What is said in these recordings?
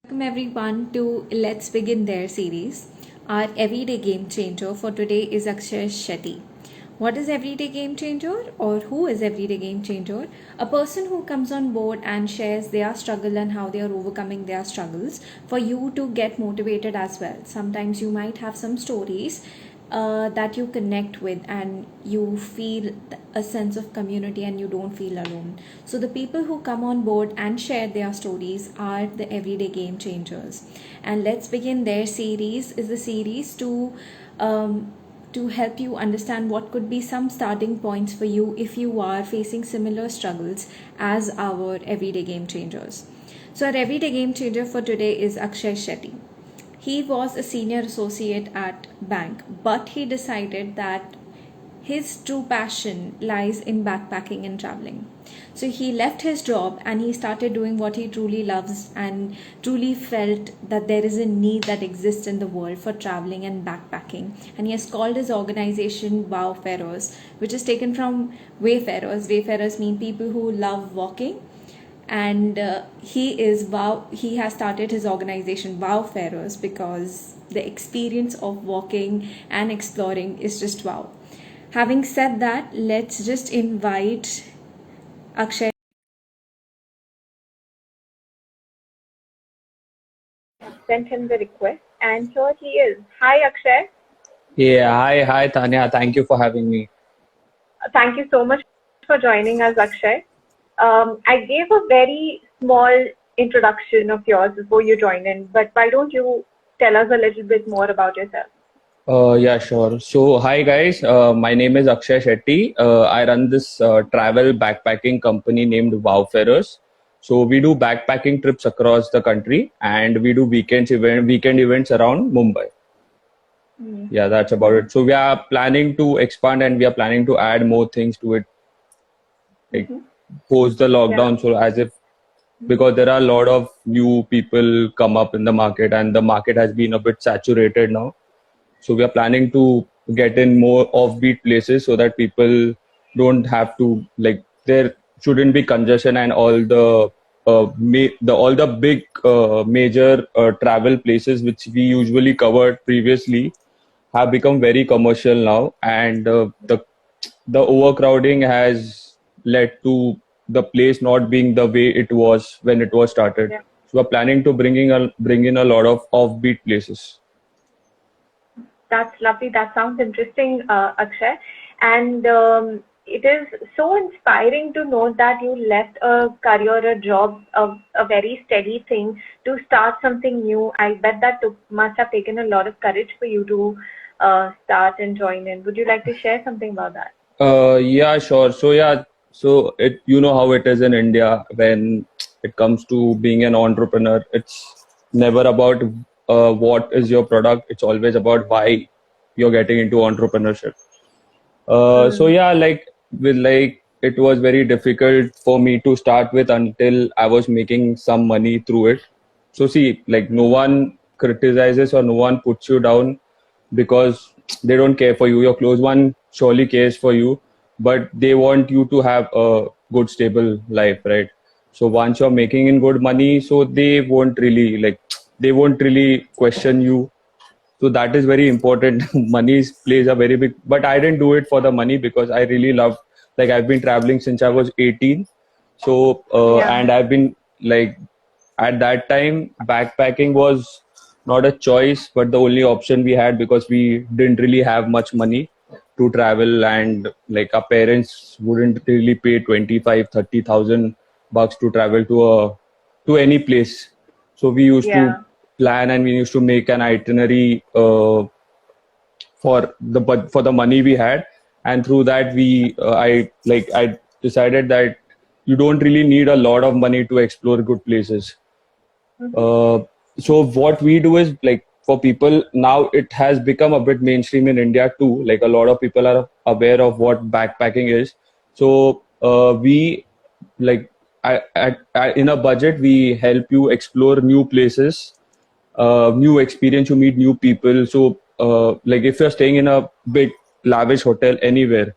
Welcome everyone to Let's Begin There series. Our everyday game changer for today is Akshay Shetty. What is everyday game changer or who is everyday game changer? A person who comes on board and shares their struggle and how they are overcoming their struggles for you to get motivated as well. Sometimes you might have some stories that you connect with and you feel a sense of community and you don't feel alone. So the people who come on board and share their stories are the everyday game changers. And Let's Begin Their series is the series to help you understand what could be some starting points for you if you are facing similar struggles as our everyday game changers. So our everyday game changer for today is Akshay Shetty. He was a senior associate at bank, but he decided that his true passion lies in backpacking and traveling. So he left his job and he started doing what he truly loves and truly felt that there is a need that exists in the world for traveling and backpacking. And he has called his organization Wowfarers, which is taken from Wayfarers. Wayfarers mean people who love walking, and he has started his organization Wowfarers because the experience of walking and exploring is just wow. Having said that, let's just invite Akshay. Sent him the request, and here he is. Hi, Akshay. Yeah, hi, Tanya. Thank you for having me. Thank you so much for joining us, Akshay. I gave a very small introduction of yours before you joined in, but why don't you tell us a little bit more about yourself? Yeah, sure. So, hi guys. My name is Akshay Shetty. I run this travel backpacking company named Wowfarers. So we do backpacking trips across the country, and we do weekend events around Mumbai. Yeah, that's about it. So we are planning to expand, and we are planning to add more things to it, like post the Yeah. lockdown. So as if because there are a lot of new people come up in the market, and the market has been a bit saturated now. So we are planning to get in more offbeat places so that people don't have to, like, there shouldn't be congestion, and all the all the big major travel places which we usually covered previously have become very commercial now, and the overcrowding has led to the place not being the way it was when it was started. Yeah. So we're planning to bring in a lot of offbeat places. That's lovely. That sounds interesting, Akshay. And it is so inspiring to know that you left a career, a job, a very steady thing to start something new. I bet that must have taken a lot of courage for you to start and join in. Would you like to share something about that? Yeah, sure. So yeah, so it you know how it is in India when it comes to being an entrepreneur. It's never about what is your product. It's always about why you're getting into entrepreneurship. So Mm. yeah, like it was very difficult for me to start with until I was making some money through it. So see, like no one criticizes or no one puts you down because they don't care for you. Your close one surely cares for you, but they want you to have a good stable life, right? So once you're making in good money, so they won't really question you, so that is very important. Money plays a very big, but I didn't do it for the money because I really love, like I've been traveling since I was 18. So Yeah. and I've been like, at that time backpacking was not a choice but the only option we had because we didn't really have much money to travel, and like our parents wouldn't really pay 25-30,000 bucks to travel to any place. So we used to Yeah. plan, and we used to make an itinerary for the money we had, and through that I decided that you don't really need a lot of money to explore good places. Hmm. So what we do is, like, for people now, it has become a bit mainstream in India too. Like a lot of people are aware of what backpacking is. So we like in a budget we help you explore new places, new experience. You meet new people. So like if you're staying in a big lavish hotel anywhere,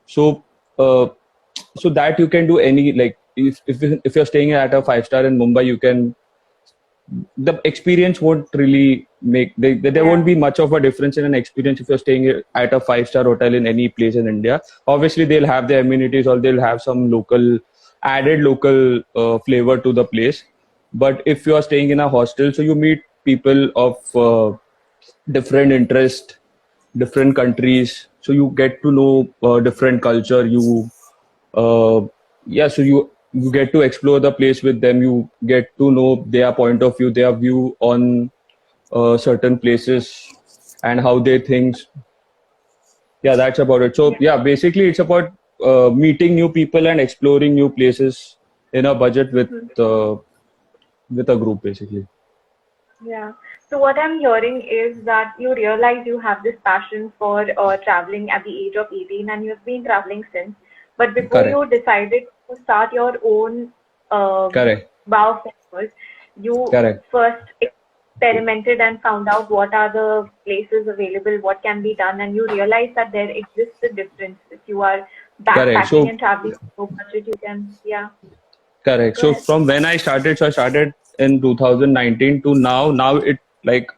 so uh, that you can do any, like if you're staying at a 5 star in Mumbai, you can the experience won't really there won't be much of a difference in an experience if you're staying at a 5-star hotel in any place in India. Obviously, they'll have the amenities or they'll have some added local flavor to the place. But if you are staying in a hostel, so you meet people of different interest, different countries, so you get to know different culture. Uh, so you get to explore the place with them. You get to know their point of view, their view on certain places, and how they think. Yeah, that's about it. So yeah, basically it's about meeting new people and exploring new places in a budget with a group, basically. Yeah. So what I'm hearing is that you realize you have this passion for traveling at the age of 18, and you've been traveling since. But before Correct. you decided to start your own Correct. wow festivals, you Correct. first experimented and found out what are the places available, what can be done, and you realize that there exists a difference. If you are Correct. backpacking So and traveling so budget, you can, yeah, correct. go So ahead. from when I started, so I started in 2019 to now. Now it like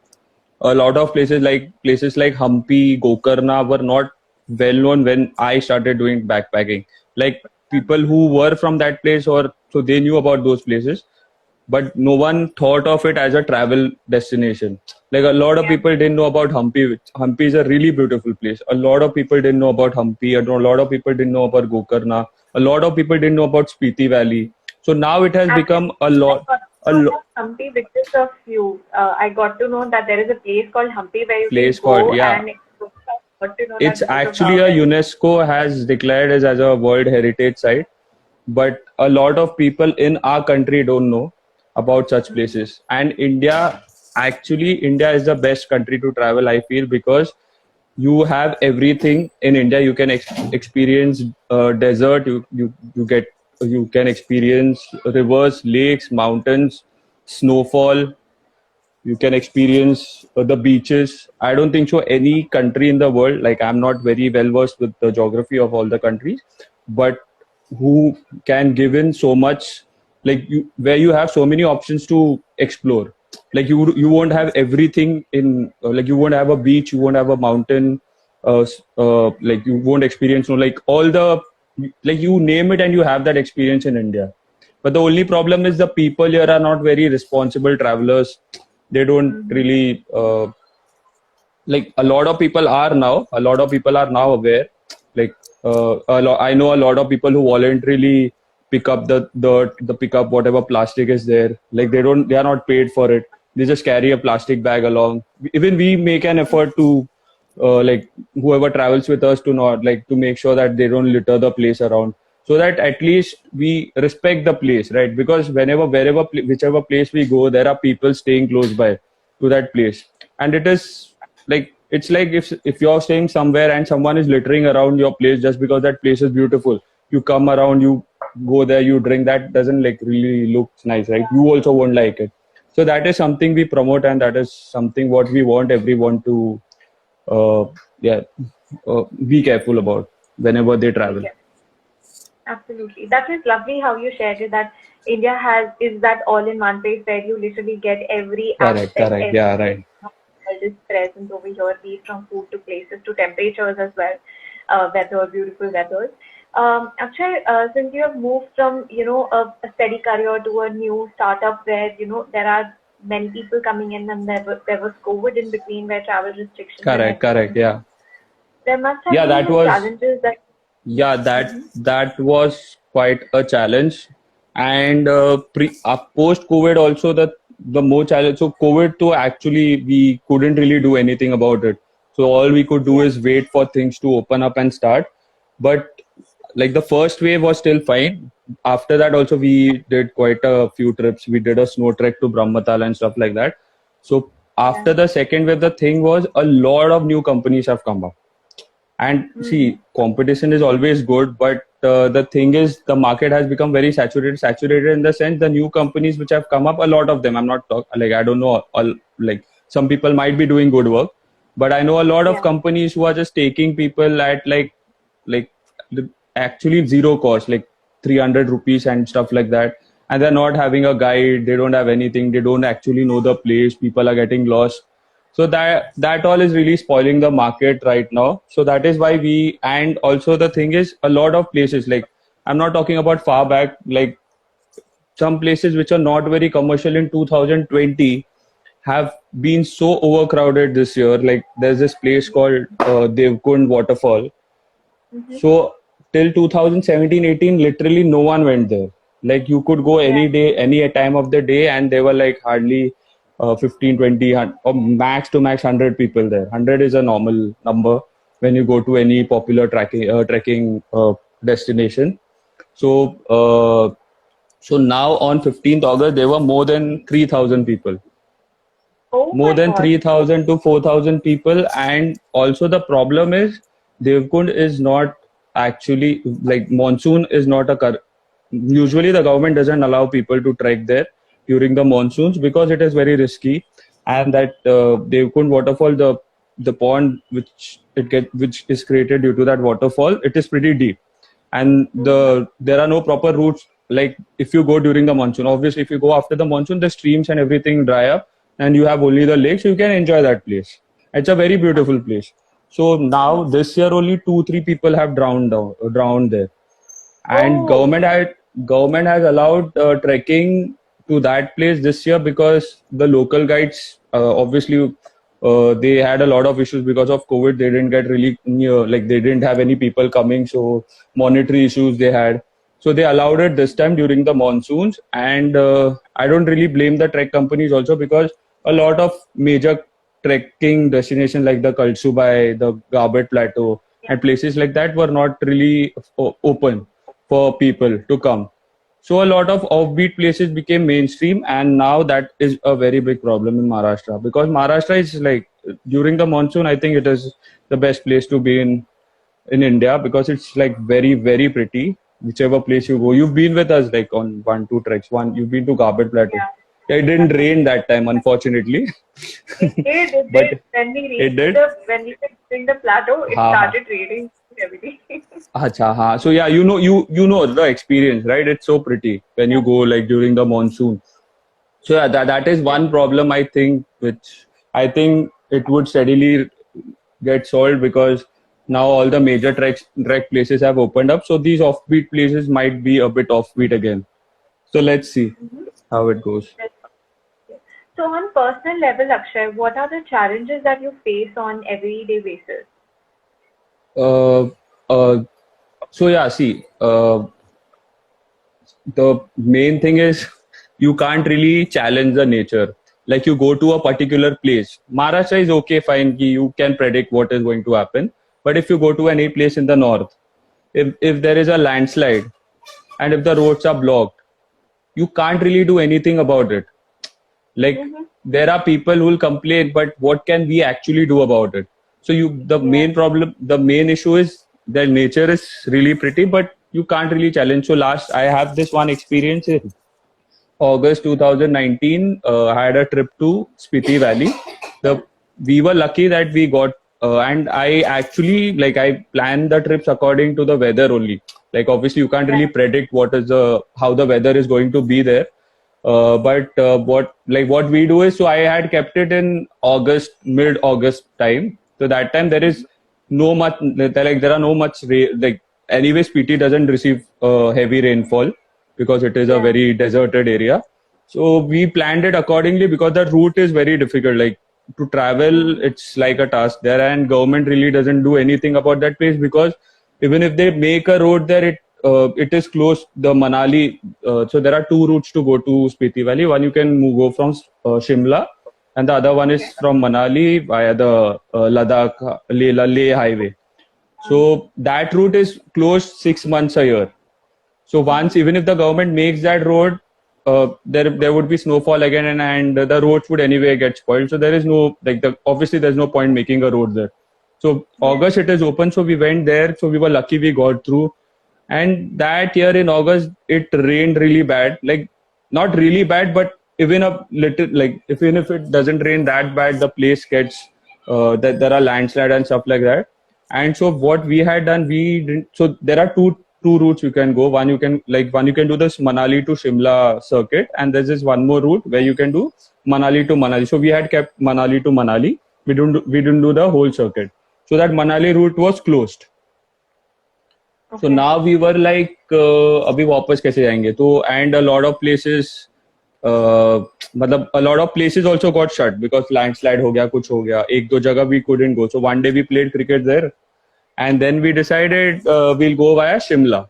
a lot of places like Hampi, Gokarna were not well known when I started doing backpacking. Like people who were from that place or so they knew about those places, but no one thought of it as a travel destination. Like a lot of Yeah. people didn't know about Hampi. Hampi is a really beautiful place. A lot of people didn't know about Hampi. A lot of people didn't know about Gokarna. A lot of people didn't know about Spiti Valley. So now it has Actually, become a I lot. got A to know lo- about Hampi because of you. I got to know that there is a place called Hampi where you can place called, go yeah, and explore. I got to know that it's because of actually our a wedding. UNESCO has declared as a World Heritage Site, but a lot of people in our country don't know about such places. And India is the best country to travel, I feel, because you have everything in India. You can experience desert. You can experience rivers, lakes, mountains, snowfall. You can experience the beaches. I don't think so any country in the world, like I'm not very well versed with the geography of all the countries, but who can give in so much, like you where you have so many options to explore. Like you won't have everything in like you won't have a beach, you won't have a mountain, like you won't experience like all the, like you name it and you have that experience in India. But the only problem is the people here are not very responsible travelers. They don't Mm-hmm. really like a lot of people are now aware. Like I know a lot of people who voluntarily pick up the pick up whatever plastic is there. Like they are not paid for it. They just carry a plastic bag along. Even we make an effort to like whoever travels with us to not like to make sure that they don't litter the place around, so that at least we respect the place, right? Because whichever place we go, there are people staying close by to that place. And it is like it's like if you're staying somewhere and someone is littering around your place just because that place is beautiful, you come around, you go there, you drink, that doesn't like really look nice, right? You also won't like it. So that is something we promote, and that is something what we want everyone to uh, yeah be careful about whenever they travel. Okay. Absolutely. That is lovely how you shared it that India has is that all-in-one place where you literally get every aspect, Correct, yeah, everything right. world is present over here, be it from food to places to temperatures as well, weather, beautiful weathers. Akshay, since you have moved from a steady career to a new startup where there are many people coming in and there was COVID in between where travel restrictions and Correct, everything. yeah. There must have Yeah, been that some was challenges that. yeah that Mhm. that was quite a challenge. And post COVID also, the more challenge. So COVID too, actually we couldn't really do anything about it. So all we could do Yeah. is wait for things to open up and start. But like the first wave was still fine. After that also we did quite a few trips. We did a snow trek to Brahmatal and stuff like that. So Yeah. after the second wave, the thing was a lot of new companies have come up. And Mm-hmm. see, competition is always good, but the thing is, the market has become very saturated. Saturated in the sense, the new companies which have come up, a lot of them. I'm not like I don't know. Like some people might be doing good work, but I know a lot of Yeah. companies who are just taking people at like actually zero cost, like 300 rupees and stuff like that. and they're not having a guide. They don't have anything. They don't actually know the place. People are getting lost. So that all is really spoiling the market right now. So that is why we, and also the thing is, a lot of places, like I'm not talking about far back, like some places which are not very commercial in 2020 have been so overcrowded this year. Like there's this place called Devkund Waterfall. Mm-hmm. So till 2017-18, literally no one went there. Like you could go any Yeah. day, any time of the day, and there were like hardly 15, 20, or max to max 100 people there. 100 is a normal number when you go to any popular trekking destination. So so now on 15th August, there were more than 3,000 people, Oh more my than God. 3,000 to 4,000 people. And also the problem is Devkund is not actually, like monsoon is not usually the government doesn't allow people to trek there during the monsoons because it is very risky. And that Devkund waterfall, the pond which is created due to that waterfall, it is pretty deep, and there are no proper routes. Like if you go during the monsoon, obviously if you go after the monsoon, the streams and everything dry up and you have only the lake, so you can enjoy that place. It's a very beautiful place. So now this year only 2-3 people have drowned there, and Oh, government has allowed trekking to that place this year because the local guides, obviously they had a lot of issues because of COVID. They didn't get really near, like they didn't have any people coming, so monetary issues they had. So they allowed it this time during the monsoons. And I don't really blame the trek companies also, because a lot of major trekking destinations like the Kalsubai, the Garbet Plateau, and places like that were not really open for people to come. So a lot of offbeat places became mainstream, and now that is a very big problem in Maharashtra, because Maharashtra is like, during the monsoon, I think it is the best place to be in India, because it's like very, very pretty. Whichever place you go, you've been with us like on 1-2 treks. You've been to Garbet Plateau. yeah. Yeah, it didn't rain that time, unfortunately. It did. It But did. it did. When we were reaching the plateau, it Ha ha. started raining heavily. Acha, ha. So yeah, you know the experience, right? It's so pretty when you go like during the monsoon. So yeah, that is one problem, I think, which I think it would steadily get solved, because now all the major trek places have opened up. So these offbeat places might be a bit offbeat again. So let's see how it goes. So on personal level, Akshay, what are the challenges that you face on everyday basis? Uh, uh, so yeah, see, the main thing is you can't really challenge the nature. Like you go to a particular place. Maharashtra is okay, fine. You can predict what is going to happen. But if you go to any place in the north, if there is a landslide and if the roads are blocked, you can't really do anything about it. Like there are people who will complain, but what can we actually do about it? So the main problem, the main issue is that nature is really pretty, but you can't really challenge. So I have this one experience in August 2019. I had a trip to Spiti Valley. We were lucky that we got, and I actually, like, I planned the trips according to the weather only. Like obviously you can't really predict how the weather is going to be there. But what we do is, so I had kept it in mid-August time. So that time there is there are no much like, anyway Spiti doesn't receive heavy rainfall because it is a very deserted area. So we planned it accordingly, because the route is very difficult. Like to travel, it's like a task there, and government really doesn't do anything about that place, because even if they make a road there, it is close the Manali. So there are two routes to go to Spiti Valley. One you can go from Shimla, and the other one is from Manali via the Ladakh Leh highway. So that route is closed 6 months a year. So once, even if the government makes that road, there would be snowfall again, and the roads would anyway get spoiled. So there is no, obviously there's no point making a road there. So August it is open, so we went there. So we were lucky we got through. And that year in August, it rained really bad. Like not really bad, but even a little, like even if it doesn't rain that bad, the place gets that there are landslides and stuff like that. And so what we had done, we didn't. So there are two two routes you can go. One you can do this Manali to Shimla circuit, and there's this one more route where you can do Manali to Manali. So we had kept Manali to Manali. We didn't do the whole circuit. So that Manali route was closed. So Okay. now we were like, अभी वापस कैसे जाएंगे? तो and a lot of places, मतलब a lot of places also got shut because landslide हो गया, कुछ हो गया. एक दो जगह we couldn't go. So one day we played cricket there, and then we decided we'll go via Shimla.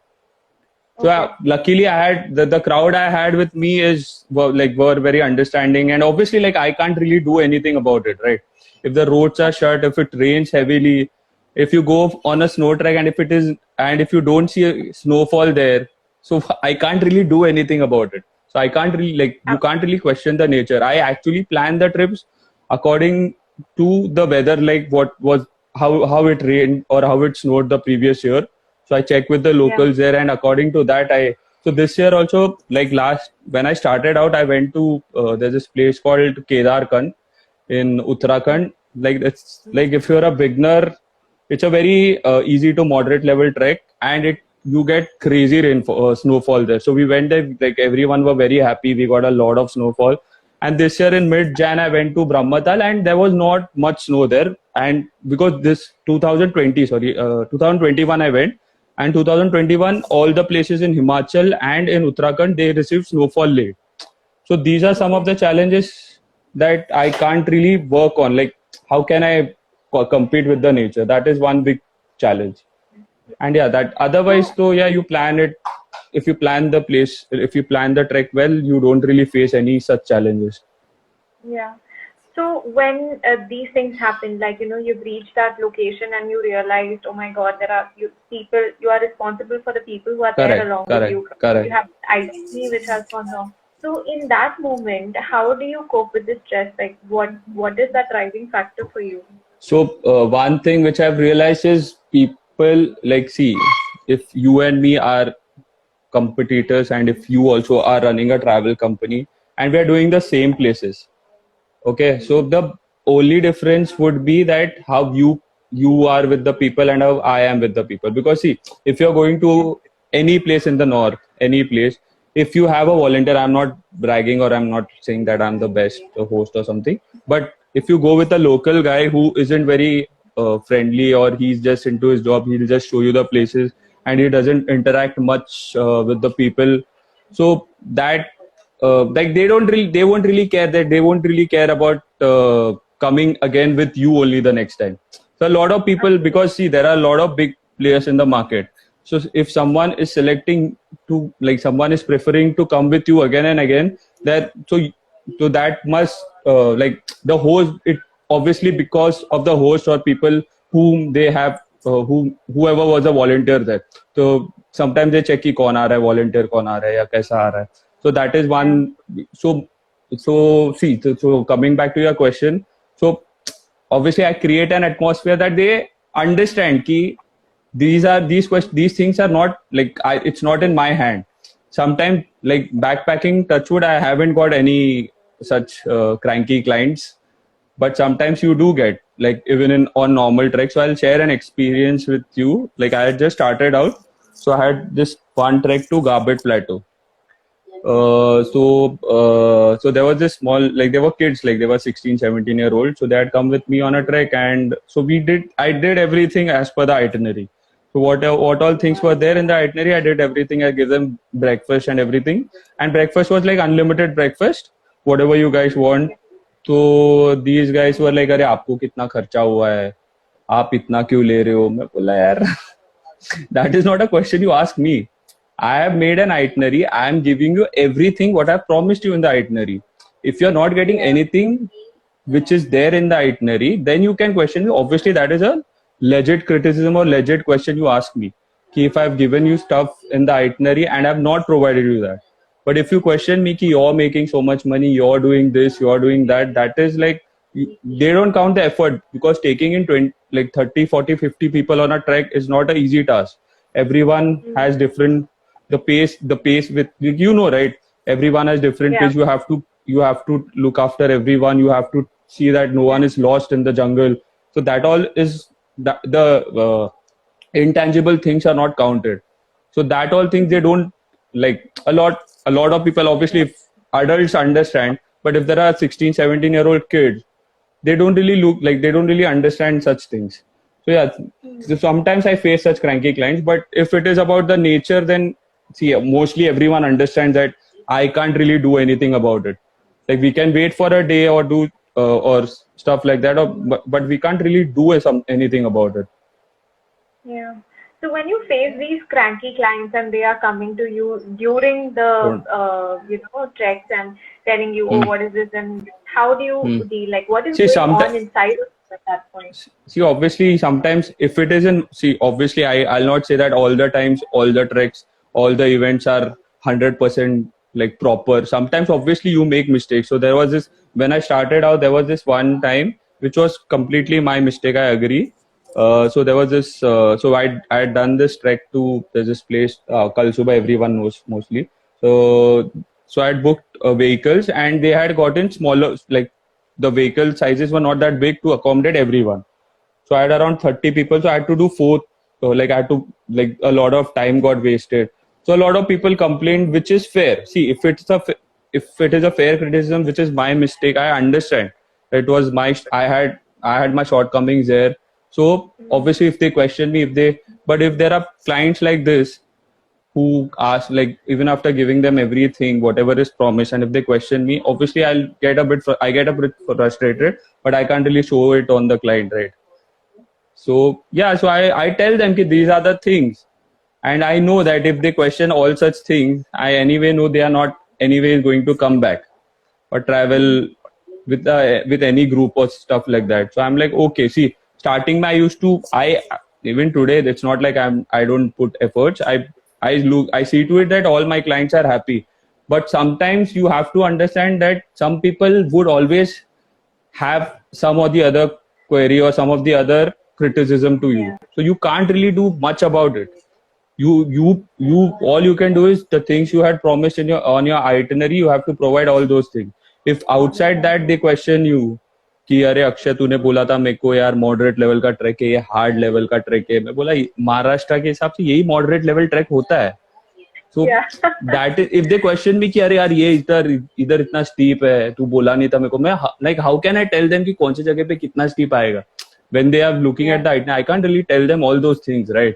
So Okay. luckily I had the crowd I had with me were very understanding, and obviously like I can't really do anything about it, right? If the roads are shut, if it rains heavily, if you go on a snow track and if you don't see a snowfall there, so I can't really do anything about it. So I can't really you can't really question the nature. I actually plan the trips according to the weather, like how it rained or how it snowed the previous year. So I check with the locals there, and according to that, so this year also, like when I started out, I went to there's this place called Kedarkand in Uttarakhand. Like it's like if you're a beginner, it's a very easy to moderate level trek, and you get crazy snowfall there. So we went there, like everyone were very happy. We got a lot of snowfall. And this year in mid-Jan, I went to Brahmatal, and there was not much snow there. And because this 2021 I went, and 2021, all the places in Himachal and in Uttarakhand, they received snowfall late. So these are some of the challenges that I can't really work on. Like, how can I compete with the nature? That is one big challenge. And yeah, that otherwise, though, yeah, you plan it. If you plan the place, if you plan the trek well, you don't really face any such challenges. Yeah. So when these things happen, like, you've reached that location and you realized, oh my God, you are responsible for the people who are there along with you. Correct. You have identity which has gone wrong. So in that moment, how do you cope with the stress? Like, what is that driving factor for you? So one thing which I've realized is people see, if you and me are competitors, and if you also are running a travel company and we are doing the same places, okay, so the only difference would be that how you are with the people and how I am with the people. Because see, if you're going to any place in the north, any place, if you have a volunteer, I'm not bragging or I'm not saying that I'm the best host or something, but if you go with a local guy who isn't very friendly, or he's just into his job, he'll just show you the places and he doesn't interact much with the people. So that they won't really care, that they won't really care about coming again with you only the next time. So a lot of people, because see, there are a lot of big players in the market. So if someone is selecting to, someone is preferring to come with you again and again, so that must the host, it obviously because of the host or people whom they have, whoever was a volunteer there. So sometimes they check ki kaun aa raha hai, volunteer kaun aa raha hai ya kaisa aa raha hai. So that is one. So coming back to your question, so obviously I create an atmosphere that they understand ki these things are not it's not in my hand. Sometimes backpacking, touchwood, I haven't got any such cranky clients, but sometimes you do get, even on normal trek. So I'll share an experience with you. I had just started out, so I had this one trek to Garbet Plateau. So there was this small, they were kids, they were 16, 17-year-old. So they had come with me on a trek, and so I did everything as per the itinerary. So what all things were there in the itinerary, I did everything. I gave them breakfast and everything, and breakfast was unlimited breakfast, whatever you guys want. So these guys were like, अरे आपको कितना खर्चा हुआ है, आप इतना क्यों ले रहे हो? मैं बोला यार, that is not a question you ask me. I have made an itinerary. I am giving you everything what I promised you in the itinerary. If you're not getting anything which is there in the itinerary, then you can question me. Obviously, that is a legit criticism or legit question you ask me. Ki if I've given you stuff in the itinerary and I've not provided you that. But if you question me ki you're making so much money, you're doing this, you're doing that, that is they don't count the effort, because taking in 30, 40, 50 people on a trek is not an easy task. Everyone has different, the pace with, right? Everyone has different pace. You have to look after everyone. You have to see that no one is lost in the jungle. So that all is the intangible things are not counted. So that all things they don't like. A lot of people, obviously, if adults understand, but if there are 16, 17-year-old kids, they don't really look like they don't really understand such things. So yeah, so sometimes I face such cranky clients, but if it is about the nature, then see, mostly everyone understands that I can't really do anything about it. Like we can wait for a day or do or stuff like that, or but we can't really do anything about it. Yeah. So when you face these cranky clients and they are coming to you during the treks and telling you, oh, what is this, and how do you deal? Like, what is See, going on inside of you at that point? See, obviously, sometimes if it isn't, see, obviously, I'll not say that all the times, all the treks, all the events are 100% like proper. Sometimes, obviously, you make mistakes. So there was this, when I started out, there was this one time which was completely my mistake. I agree. So there was this, so I had done this trek to, there's this place, Kalsuba, everyone knows mostly. So I had booked vehicles and they had gotten smaller, like the vehicle sizes were not that big to accommodate everyone. So I had around 30 people. So I had to do four, like I had to, like a lot of time got wasted. So a lot of people complained, which is fair. See, if it is a fair criticism, which is my mistake, I understand. It was I had my shortcomings there. So obviously, if they question me, but if there are clients like this who ask, like even after giving them everything, whatever is promised, and if they question me, obviously I get a bit frustrated, but I can't really show it on the client, right? So yeah, so I tell them that these are the things, and I know that if they question all such things, I anyway know they are not anyway going to come back or travel with any group or stuff like that. So I'm like, okay, see, starting I even today, it's not like I don't put efforts. I see to it that all my clients are happy. But sometimes you have to understand that some people would always have some or the other query or some of the other criticism to you. So you can't really do much about it. You all you can do is the things you had promised on your itinerary, you have to provide all those things. If outside that they question you कि अरे अक्षय तूने बोला था मेरे को यार moderate level का track है, ये हार्ड लेवल का ट्रैक है, मैं बोला महाराष्ट्र के हिसाब से यही मॉडरेट लेवल ट्रैक होता है. So that if they question me कि अरे यार ये इधर इतना स्टीप है, तू बोला नहीं था मेरे को, मैं like how can I tell them कि कौन सी जगह पे कितना स्टीप आएगा when they are looking at the item? I can't really tell them all those things, right?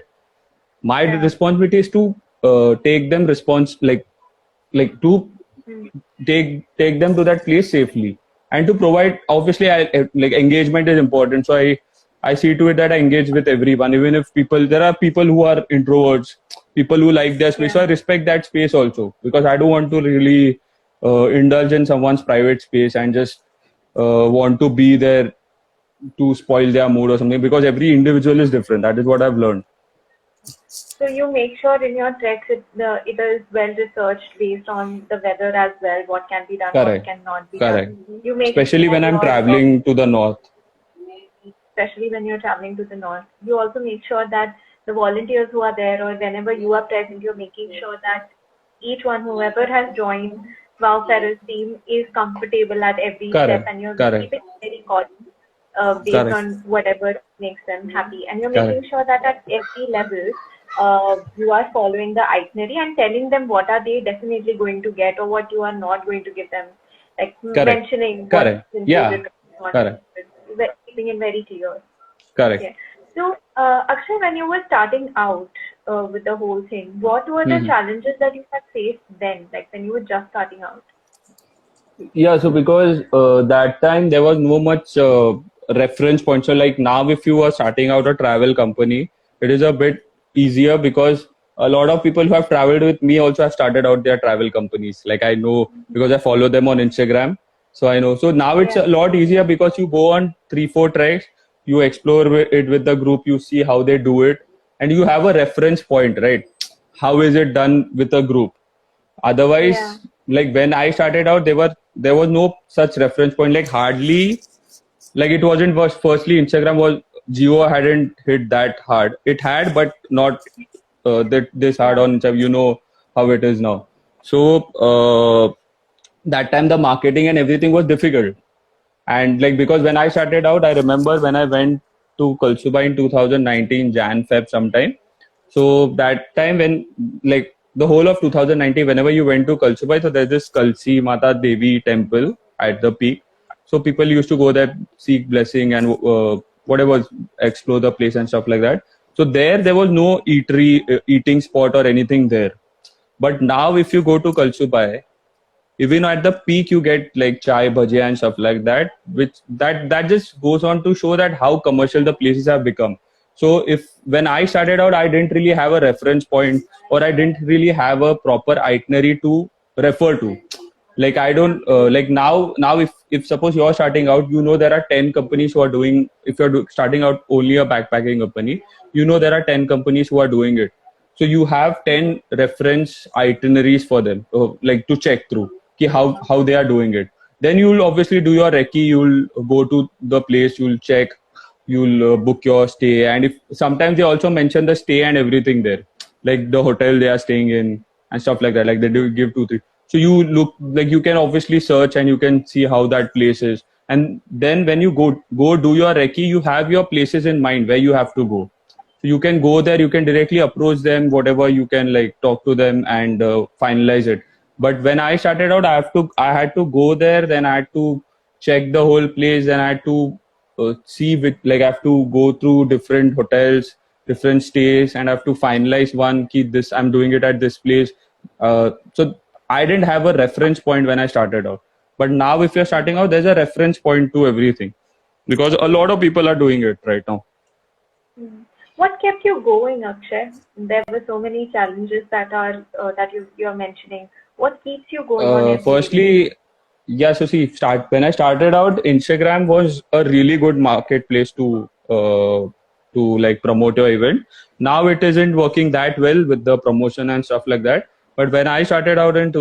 My responsibility is to take them to take them to that place safely. And to provide, obviously, like engagement is important. So I see to it that I engage with everyone, even if there are people who are introverts, people who like their space. So I respect that space also, because I don't want to really indulge in someone's private space and just want to be there to spoil their mood or something, because every individual is different. That is what I've learned. So you make sure in your treks it is well researched based on the weather as well, what can be done, Correct. what cannot be Correct. done. You make especially when I'm traveling to the north. Especially when you're traveling to the north. You also make sure that the volunteers who are there, or whenever you are present, you're making sure that each one, whoever has joined Wow Ferris team, is comfortable at every Correct. step, and you're Correct. keeping it very cautious. Based Correct. on whatever makes them happy, and you're Correct. making sure that at every level you are following the itinerary and telling them what are they definitely going to get or what you are not going to give them, like Correct. mentioning Correct. what's Yeah. included, what's Correct. included, keeping it very clear. Correct. Okay. So Akshay, when you were starting out with the whole thing, what were the challenges that you had faced then, like when you were just starting out? Yeah, so because that time there was no much reference point. So like now, if you are starting out a travel company, it is a bit easier because a lot of people who have traveled with me also have started out their travel companies. Like I know because I follow them on Instagram. So I know. So now it's a lot easier because you go on 3-4 treks, you explore it with the group, you see how they do it, and you have a reference point, right? How is it done with a group? Otherwise, like when I started out, there was no such reference point. Like hardly, like it wasn't firstly Geo hadn't hit that hard. It had, but not this hard on Instagram. You know how it is now. So that time the marketing and everything was difficult. And like because when I started out, I remember when I went to Kalsuba in 2019 Jan Feb sometime. So that time when like the whole of 2019, whenever you went to Kalsubai, so there's this Kalsi Mata Devi temple at the peak. So people used to go there, seek blessing and whatever, explore the place and stuff like that. So there was no eating spot or anything there. But now if you go to Kalsubai, even at the peak you get like chai bhaji and stuff like that, which that just goes on to show that how commercial the places have become. So if when I started out, I didn't really have a reference point, or I didn't really have a proper itinerary to refer to. Like I don't like now if suppose you're starting out, you know there are 10 companies who are doing, if you're starting out only a backpacking company, you know there are 10 companies who are doing it. So you have 10 reference itineraries for them, like to check through ki how they are doing it. Then you'll obviously do your recce, you'll go to the place, you'll check, you'll book your stay, and if sometimes they also mention the stay and everything there, like the hotel they are staying in and stuff like that, like they do give 2 3. So you look like you can obviously search and you can see how that place is, and then when you go do your recce, you have your places in mind where you have to go. So you can go there, you can directly approach them, whatever, you can like talk to them and finalize it. But when I started out, I had to go there, then I had to check the whole place, then I had to see with, like I have to go through different hotels, different stays, and I have to finalize one key, this I'm doing it at this place. So I didn't have a reference point when I started out. But now if you're starting out, there's a reference point to everything, because a lot of people are doing it right now. What kept you going, Akshay? There were so many challenges that you're mentioning. What keeps you going on every day? Firstly, yeah. So see, when I started out, Instagram was a really good marketplace to like promote your event. Now it isn't working that well with the promotion and stuff like that. But when I started out end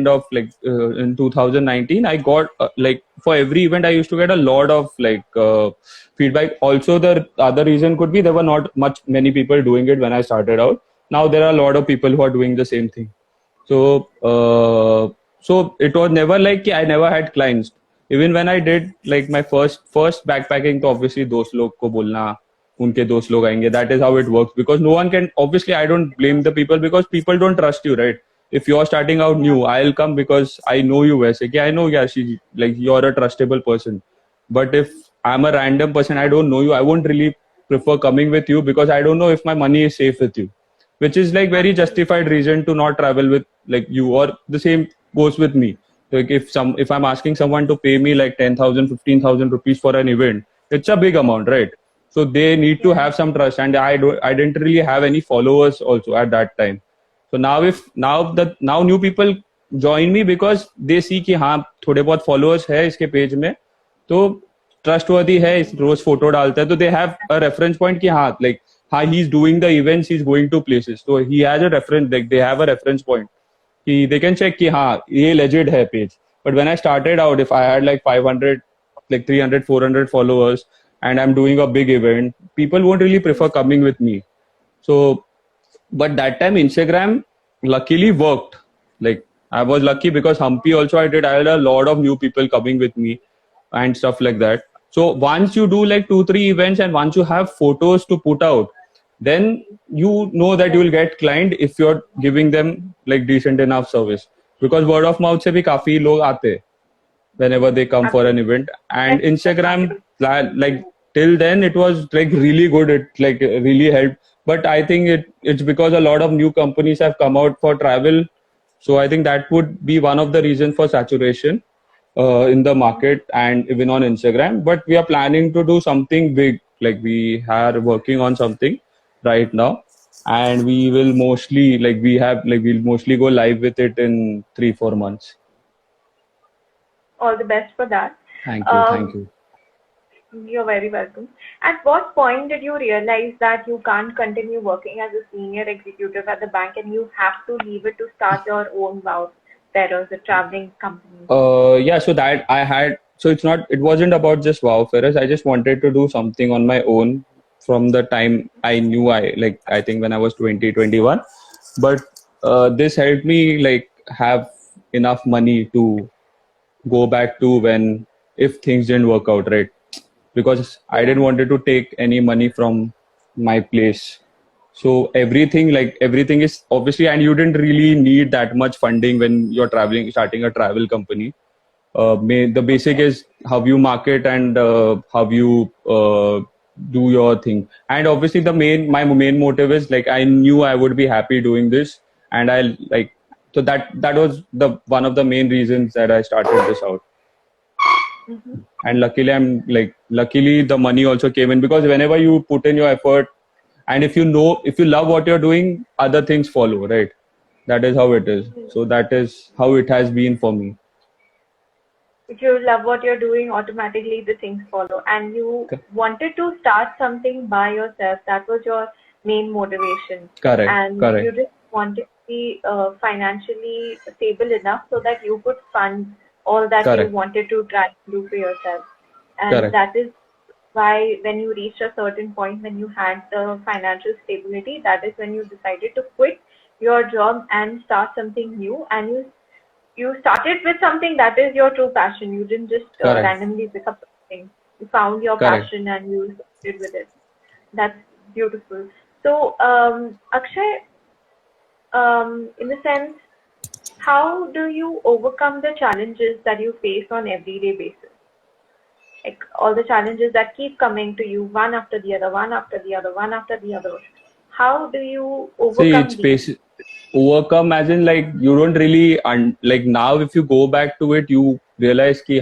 of like in 2019, I got like for every event I used to get a lot of like feedback. Also, the other reason could be there were not many people doing it when I started out. Now there are a lot of people who are doing the same thing. So so it was never like I never had clients. Even when I did like my first backpacking, तो obviously दोस्त लोग को बोलना, उनके दोस्त लोग आएंगे. That is how it works, because no one can, obviously I don't blame the people, because people don't trust you, right? If you're starting out new, I'll come because I know you वैसे कि I know, yeah, she, like you're a trustable person. But if I'm a random person, I don't know you, I won't really prefer coming with you, because I don't know if my money is safe with you, which is like very justified reason to not travel with like you. Or the same goes with me. Like if I'm asking someone to pay me like 10,000, 15,000 rupees for an event, it's a big amount, right? So they need to have some trust, and I didn't really have any followers also at that time. So now new people join me because they see कि हाँ थोड़े बहुत followers है इसके page में, तो trustworthy है, इस रोज फोटो डालता है, तो they have a reference point कि हाँ like हाँ he's doing the events, he's going to places, so he has a reference, like they have a reference point कि they can check कि हाँ ये legit है page. But when I started out, if I had like 500, like 300, 400 followers and I'm doing a big event, people won't really prefer coming with me. So but that time Instagram luckily worked. Like I was lucky because Humpy also I had a lot of new people coming with me and stuff like that. So once you do like 2-3 events and once you have photos to put out, then you know that you will get client if you're giving them like decent enough service, because word of mouth se bhi काफी लोग आते हैं whenever they come for an event. And Instagram, like till then it was like really good, it like really helped. But I think it's because a lot of new companies have come out for travel, so I think that would be one of the reasons for saturation in the market and even on Instagram. But we are planning to do something big, like we are working on something right now, and we will mostly we'll mostly go live with it in 3-4 months. All the best for that. Thank you. You're very welcome. At what point did you realize that you can't continue working as a senior executive at the bank and you have to leave it to start your own Wowfarers, a traveling company? Yeah, so that I had, so it wasn't about just Wowfarers. I just wanted to do something on my own from the time I knew I think when I was 20, 21. But this helped me like have enough money to go back to when, if things didn't work out, right? Because I didn't want to take any money from my place. So everything is obviously, and you didn't really need that much funding when you're traveling, starting a travel company. The basic is how you market and how you do your thing. And obviously my main motive is like I knew I would be happy doing this, and I like, so that was the one of the main reasons that I started this out. And luckily the money also came in, because whenever you put in your effort, and if you love what you're doing, other things follow, right? That is how it is. So that is how it has been for me. If you love what you're doing, automatically the things follow. And you wanted to start something by yourself. That was your main motivation. Correct. And Correct. you just wanted to be financially stable enough so that you could fund all that Correct. you wanted to try to do for yourself. And Correct. that is why when you reached a certain point, when you had the financial stability, that is when you decided to quit your job and start something new. And you started with something that is your true passion. You didn't just Correct. randomly pick up something. You found your Correct. passion and you started with it. That's beautiful. So, Akshay, in a sense, how do you overcome the challenges that you face on everyday basis? Like all the challenges that keep coming to you, one after the other, one after the other, one after the other. How do you See, overcome it's these? overcome as in like you don't really like now if you go back to it, you realize ki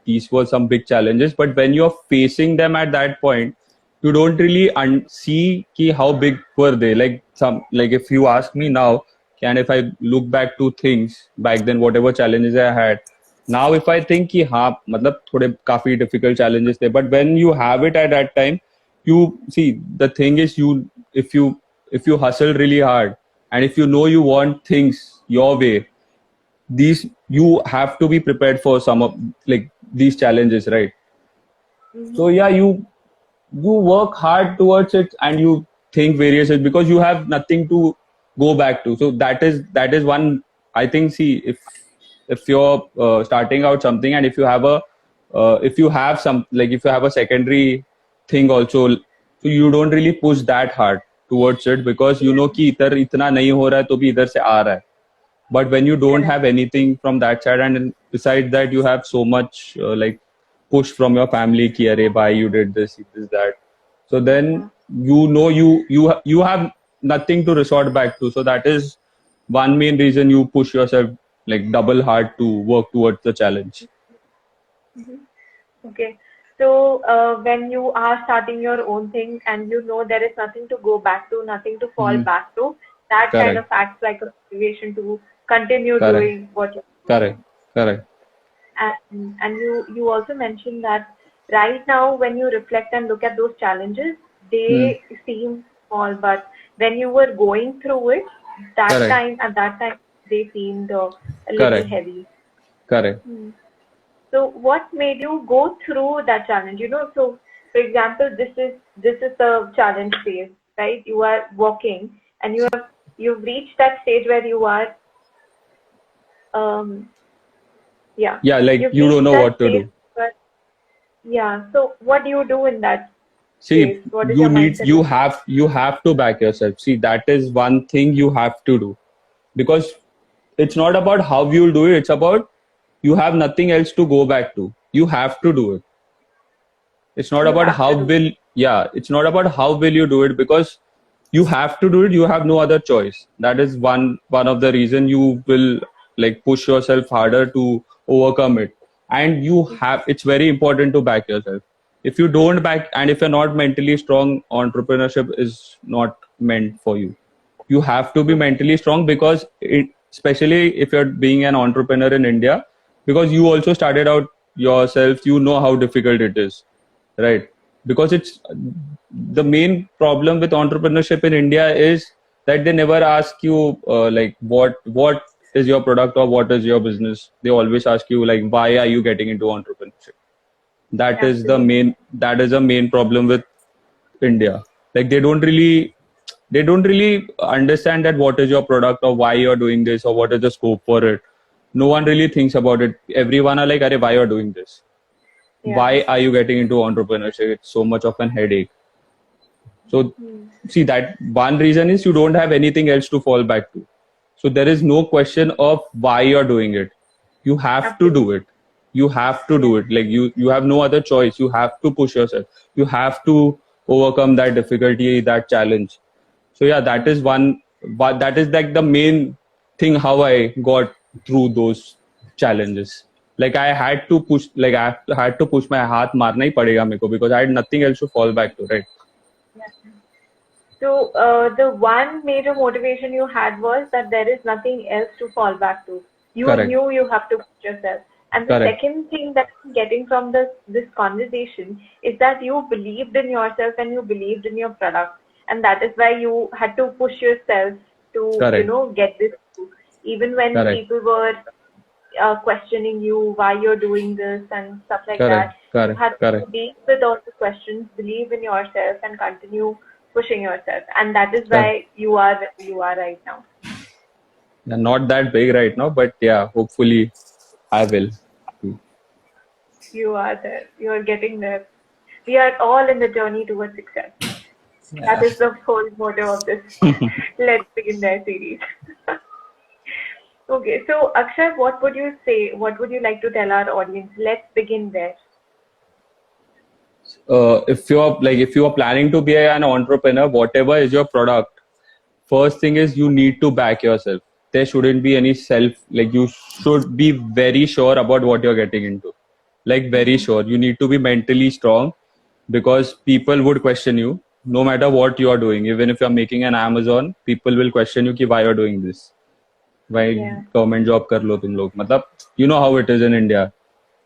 these were some big challenges, but when you're facing them at that point, you don't really see ki how big were they. Like if you ask me now, and if I look back to things back then, whatever challenges I had, now if I think ki matlab thode काफी difficult challenges थे, but when you have it at that time, you see the thing is if you hustle really hard, and if you know you want things your way, these you have to be prepared for some of like these challenges, right? So yeah, you work hard towards it, and you think various ways, because you have nothing to go back to. So that is one, I think. See, if you're starting out something, and if you have a secondary thing also, so you don't really push that hard towards it, because you know कि इधर इतना नहीं हो रहा है तो भी इधर से आ रहा है. But when you don't have anything from that side, and besides that you have so much like push from your family कि अरे भाई you did this, you did that, so then you know you have nothing to resort back to. So that is one main reason you push yourself like double hard to work towards the challenge. Okay. So when you are starting your own thing and you know there is nothing to go back to, nothing to fall back to, that kind of acts like a motivation to continue Correct. doing what you're Correct. Correct. and you also mentioned that right now when you reflect and look at those challenges, they seem small, but when you were going through it, Correct. at that time they seemed a little Correct. heavy. Correct. So what made you go through that challenge? You know, so for example, this is the challenge phase, right? You are walking and you've reached that stage where you are Yeah, like You've you don't reached know that what to phase, do. but so what do you do in that See, phase? What is your mindset? you have to back yourself. See, that is one thing you have to do, because it's not about how you'll do it. It's about you have nothing else to go back to. You have to do it. It's not You about have how to do. it's not about how will you do it, because you have to do it. You have no other choice. That is one of the reason you will like push yourself harder to overcome it. And it's very important to back yourself. If you don't back, and if you're not mentally strong, entrepreneurship is not meant for you. You have to be mentally strong, because especially if you're being an entrepreneur in India, because you also started out yourself, you know how difficult it is, right? Because it's the main problem with entrepreneurship in India is that they never ask you like what is your product or what is your business. They always ask you like, why are you getting into entrepreneurship? That is the main problem with India. Like they don't really understand that what is your product or why you're doing this or what is the scope for it. No one really thinks about it. Everyone are like, "Arey, why you're doing this? Yeah. Why are you getting into entrepreneurship? It's so much of an headache." So see, that one reason is you don't have anything else to fall back to. So there is no question of why you're doing it. You have to do it. You have to do it. Like you have no other choice. You have to push yourself. You have to overcome that difficulty, that challenge. So yeah, that is one, but that is like the main thing how I got through those challenges. Like I had to push, like I had to push my हाथ मारना ही पड़ेगा मेरे को because I had nothing else to fall back to, right? So the one major motivation you had was that there is nothing else to fall back to. You Correct. knew you have to push yourself. And the Correct. second thing that I'm getting from this conversation is that you believed in yourself and you believed in your product. And that is why you had to push yourself to, Correct. get this through. Even when Correct. people were questioning you why you're doing this and stuff like Correct. that. You Correct. have to Correct. deal with all the questions, believe in yourself, and continue pushing yourself. And that is why you are where you are right now. Yeah, not that big right now, but yeah, hopefully I will. You are there. You are getting there. We are all in the journey towards success. That is the whole motto of this Let's Begin There series. Okay, so Akshay, what would you say? What would you like to tell our audience? Let's begin there. If you are planning to be an entrepreneur, whatever is your product, first thing is you need to back yourself. There shouldn't be any you should be very sure about what you're getting into. Like very sure. You need to be mentally strong because people would question you no matter what you are doing. Even if you're making an Amazon, people will question you ki why you're doing this. Why government job kar lo tum log. Matlab, you know how it is in India.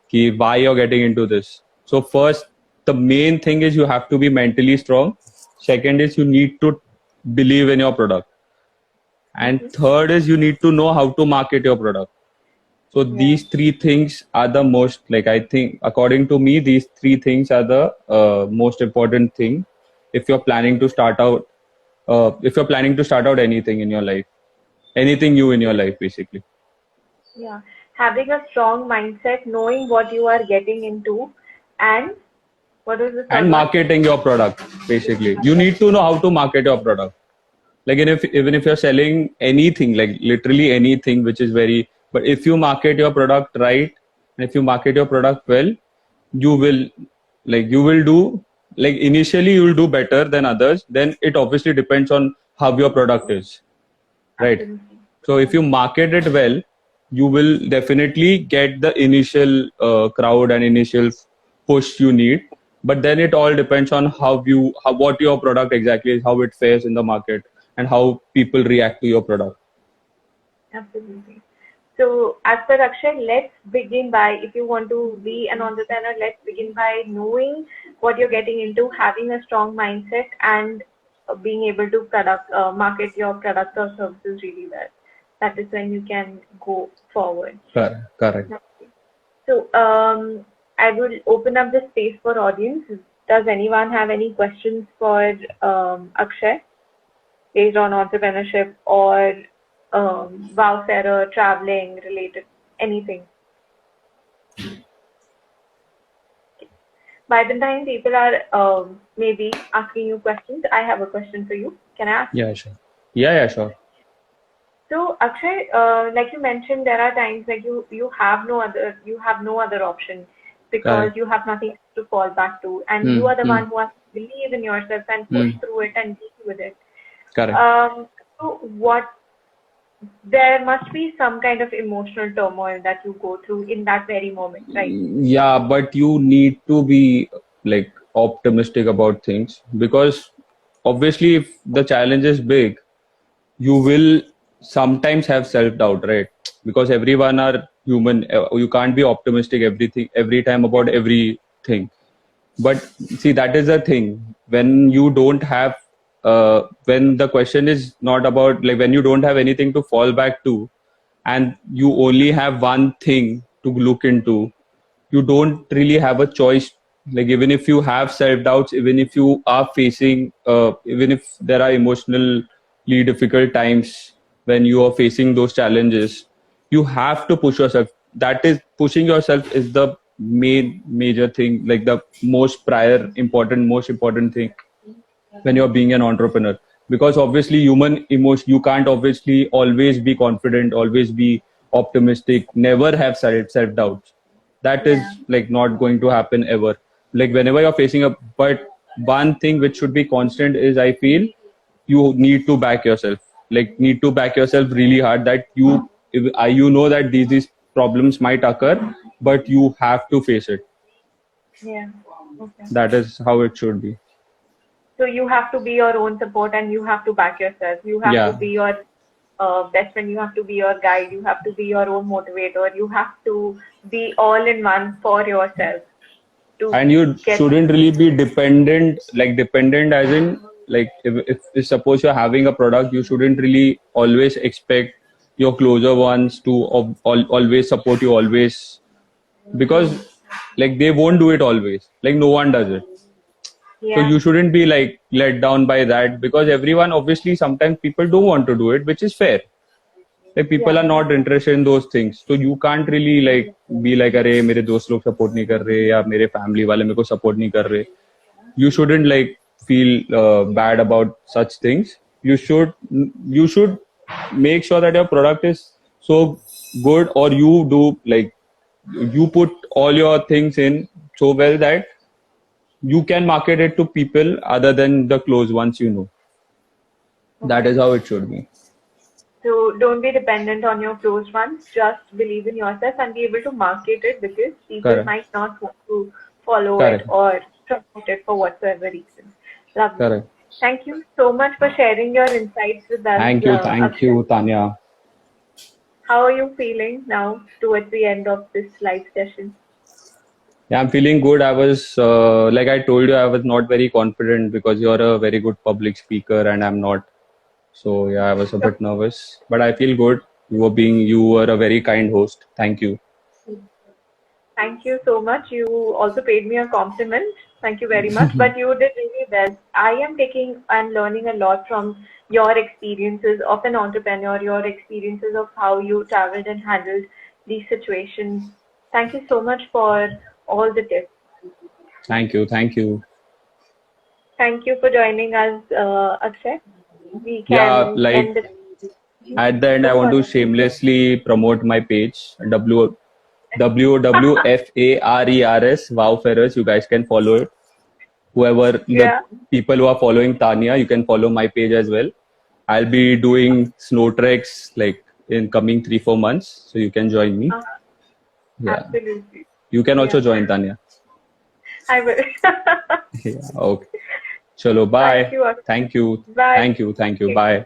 Ki why you're getting into this. So first, the main thing is you have to be mentally strong. Second is you need to believe in your product. And third is you need to know how to market your product. So these three things are the most, I think, according to me, these three things are the most important thing if you're planning to start out, anything in your life, anything new in your life, basically. Yeah, having a strong mindset, knowing what you are getting into, and what is the third And one? marketing your product, basically. You need to know how to market your product. Like even if you're selling anything, like literally anything, which is but if you market your product right, and if you market your product well, you will do, initially you will do better than others. Then it obviously depends on how your product is, right? Absolutely. So if you market it well, you will definitely get the initial crowd and initial push you need. But then it all depends on what your product exactly is, how it fares in the market, and how people react to your product. Absolutely. So as per Akshay, let's begin by, if you want to be an entrepreneur, let's begin by knowing what you're getting into, having a strong mindset, and being able to market your product or services really well. That is when you can go forward. Correct. So I will open up the space for audience. Does anyone have any questions for Akshay based on entrepreneurship or Wowfarer, traveling related, anything? By the time people are maybe asking you questions, I have a question for you. Can I ask? Yeah, sure. Yeah, sure. So Akshay, like you mentioned, there are times like you have no other option because you have nothing to fall back to, and you are the one who has to believe in yourself and push through it and deal with it. Correct. So there must be some kind of emotional turmoil that you go through in that very moment, right? Yeah, but you need to be optimistic about things, because obviously if the challenge is big, you will sometimes have self-doubt, right? Because everyone are human. You can't be optimistic every time about everything. But see, that is the thing. When you don't have when the question is not about, when you don't have anything to fall back to, and you only have one thing to look into, you don't really have a choice. Even if you have self-doubts, even if you are facing, even if there are emotionally difficult times when you are facing those challenges, you have to push yourself. That is, pushing yourself is the major thing, the most important thing. when you're being an entrepreneur, because obviously human emotion, you can't obviously always be confident, always be optimistic, never have self doubts. That is Yeah. like not going to happen ever. Like whenever you're facing a, but one thing which should be constant is, I feel, you need to back yourself, like need to back yourself really hard, that you know that these problems might occur, but you have to face it. Yeah. Okay. That is how it should be. So you have to be your own support and you have to back yourself. You have to Yeah, be your best friend. You have to be your guide. You have to be your own motivator. You have to be all in one for yourself to and you get. shouldn't really be dependent, like dependent as in, like if suppose you're having a product, you shouldn't really always expect your closer ones to always support you always, because like they won't do it always, like no one does it. So Yeah. you shouldn't be like let down by that, because everyone, obviously sometimes people don't want to do it, which is fair. Like people Yeah. are not interested in those things, so you can't really like be like, अरे मेरे दोस्त लोग support नहीं कर रहे या मेरे family वाले मेरे को support नहीं कर रहे. You shouldn't like feel bad about such things. You should make sure that your product is so good, or you do like, you put all your things in so well that you can market it to people other than the close ones, you know. That is how it should be. So don't be dependent on your close ones. Just believe in yourself and be able to market it, because people Correct. might not want to follow Correct. it or promote it for whatsoever reason. Lovely. Correct. Thank you so much for sharing your insights with us. Thank you, Akshay. Tanya. How are you feeling now towards the end of this live session? Yeah, I'm feeling good. I was, like I told you, I was not very confident because you're a very good public speaker and I'm not. So yeah, I was a bit nervous, but I feel good. You were a very kind host. Thank you. Thank you so much. You also paid me a compliment. Thank you very much. But you did really well. I am taking and learning a lot from your experiences of an entrepreneur, your experiences of how you traveled and handled these situations. Thank you so much for all the tips. Thank you. Thank you. Thank you for joining us, Akshay. We can Yeah, like end the. at the end, I want to shamelessly promote my page, WWFARERS, Wowfarers. You guys can follow it. Whoever the Yeah. people who are following Tanya, you can follow my page as well. I'll be doing snow treks like in coming 3-4 months, so you can join me. Yeah, Absolutely. you can also Yeah. join Tanya. I will. Yeah, okay. Chalo, bye. Thank you, Akshay. Thank you. Bye. Thank you. Thank you. Bye.